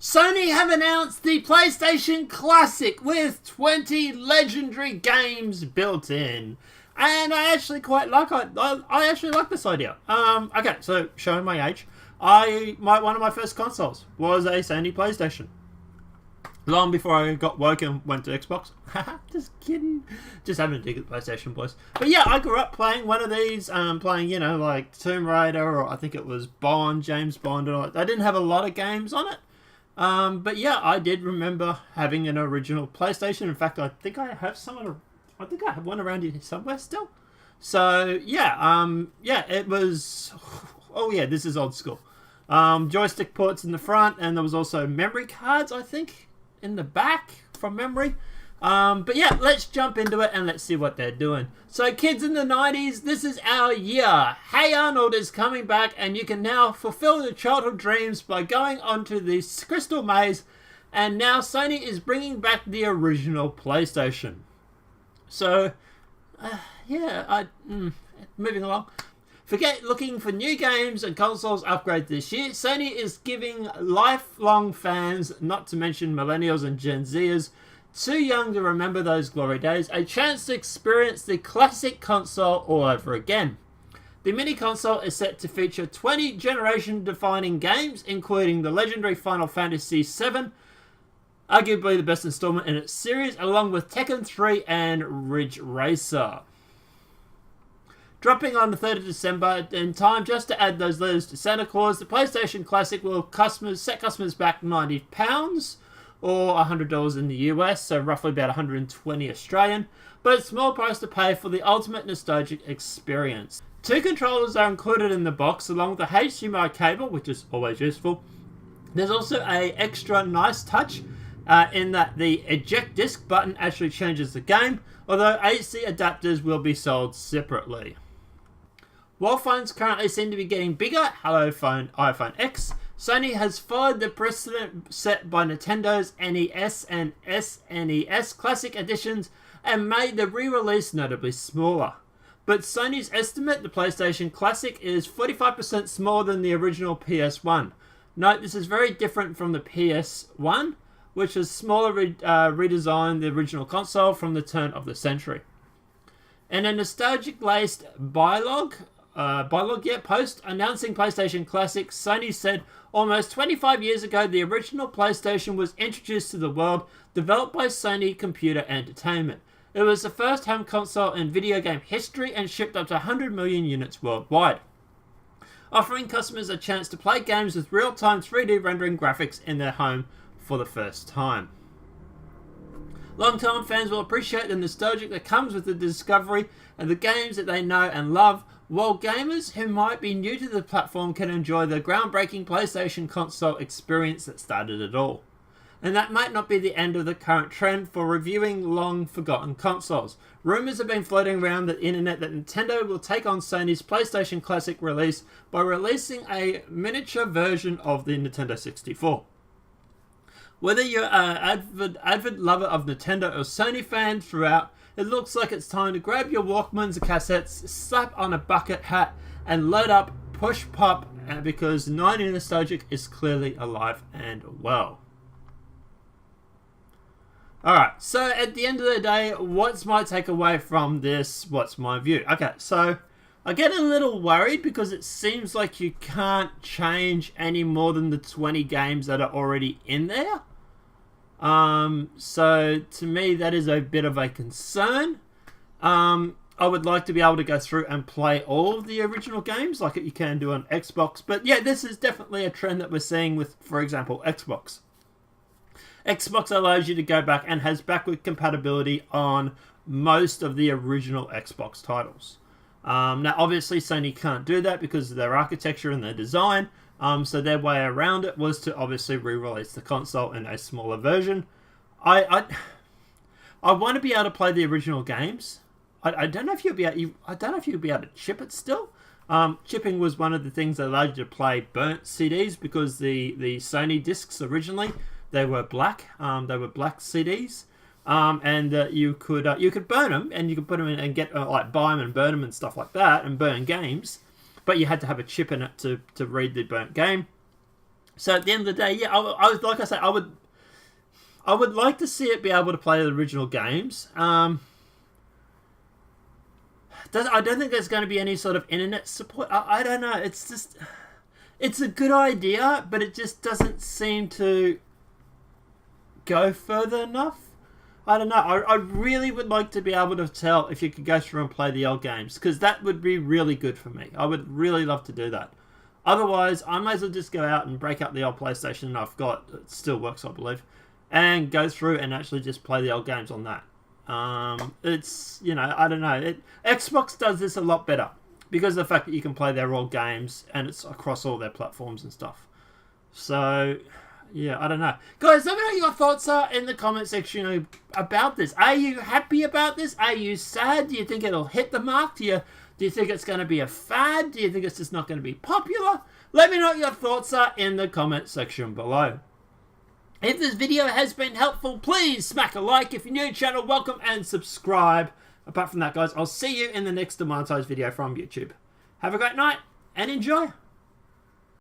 Sony have announced the PlayStation Classic with 20 legendary games built in. And I actually quite like it. I actually like this idea. Okay, so showing my age, one of my first consoles was a Sony PlayStation. Long before I got woke and went to Xbox. Just kidding. Just having a dig at PlayStation, boys. But yeah, I grew up playing one of these, playing, like Tomb Raider, or I think it was Bond, James Bond. I didn't have a lot of games on it. But yeah, I did remember having an original PlayStation. In fact, I think I have I think I have one around here somewhere still. So yeah, it was. Oh yeah, this is old school. Joystick ports in the front, and there was also memory cards, I think, in the back from memory. But yeah, let's jump into it and let's see what they're doing. So kids in the 90s, this is our year. Hey Arnold is coming back, and you can now fulfill your childhood dreams by going onto the Crystal Maze, and now Sony is bringing back the original PlayStation. So, moving along. Forget looking for new games and consoles upgrade this year. Sony is giving lifelong fans, not to mention millennials and Gen Zers, too young to remember those glory days, a chance to experience the classic console all over again. The mini console is set to feature 20 generation-defining games, including the legendary Final Fantasy VII, arguably the best installment in its series, along with Tekken 3 and Ridge Racer. Dropping on the 3rd of December, in time just to add those letters to Santa Claus, the PlayStation Classic will set customers back £90 or $100 in the US, so roughly about 120 Australian, but it's a small price to pay for the ultimate nostalgic experience. 2 controllers are included in the box, along with a HDMI cable, which is always useful. There's also a extra nice touch in that the eject disc button actually changes the game, although AC adapters will be sold separately. While phones currently seem to be getting bigger, hello phone, iPhone X, Sony has followed the precedent set by Nintendo's NES and SNES Classic Editions and made the re-release notably smaller. But Sony's estimate the PlayStation Classic is 45% smaller than the original PS1. Note, this is very different from the PS1, which is smaller redesigned the original console from the turn of the century. In a nostalgic-laced post announcing PlayStation Classic, Sony said, almost 25 years ago, the original PlayStation was introduced to the world, developed by Sony Computer Entertainment. It was the first home console in video game history and shipped up to 100 million units worldwide, offering customers a chance to play games with real-time 3D rendering graphics in their home for the first time. Long-time fans will appreciate the nostalgia that comes with the discovery and the games that they know and love, while gamers who might be new to the platform can enjoy the groundbreaking PlayStation console experience that started it all. And that might not be the end of the current trend for reviewing long-forgotten consoles. Rumours have been floating around the internet that Nintendo will take on Sony's PlayStation Classic release by releasing a miniature version of the Nintendo 64. Whether you're an avid lover of Nintendo or Sony fan throughout, it looks like it's time to grab your Walkmans or cassettes, slap on a bucket hat, and load up Push Pop, because 90 Nostalgic is clearly alive and well. Alright, so at the end of the day, what's my takeaway from this? What's my view? Okay, so I get a little worried because it seems like you can't change any more than the 20 games that are already in there. So to me, that is a bit of a concern. I would like to be able to go through and play all of the original games like you can do on Xbox. But yeah, this is definitely a trend that we're seeing with, for example, Xbox. Xbox allows you to go back and has backward compatibility on most of the original Xbox titles. Now, obviously, Sony can't do that because of their architecture and their design. So their way around it was to obviously re-release the console in a smaller version. I want to be able to play the original games. I don't know if you'll be able. I don't know if you'll be able to chip it still. Chipping was one of the things that allowed you to play burnt CDs because the Sony discs originally, they were black. They were black CDs, and you could burn them and you could put them in and get buy them and burn them and stuff like that and burn games. But you had to have a chip in it to read the burnt game. So at the end of the day, yeah, I would, like I say, I would like to see it be able to play the original games. I don't think there's going to be any sort of internet support. I don't know. It's just, it's a good idea, but it just doesn't seem to go further enough. I don't know. I really would like to be able to tell if you could go through and play the old games, because that would be really good for me. I would really love to do that. Otherwise, I might as well just go out and break up the old PlayStation I've got. It still works, I believe. And go through and actually just play the old games on that. It's, you know, I don't know. Xbox does this a lot better because of the fact that you can play their old games and it's across all their platforms and stuff. So, yeah, I don't know. Guys, let me know what your thoughts are in the comment section about this. Are you happy about this? Are you sad? Do you think it'll hit the mark? Do you think it's going to be a fad? Do you think it's just not going to be popular? Let me know what your thoughts are in the comment section below. If this video has been helpful, please smack a like. If you're new to the channel, welcome and subscribe. Apart from that, guys, I'll see you in the next demonetized video from YouTube. Have a great night and enjoy.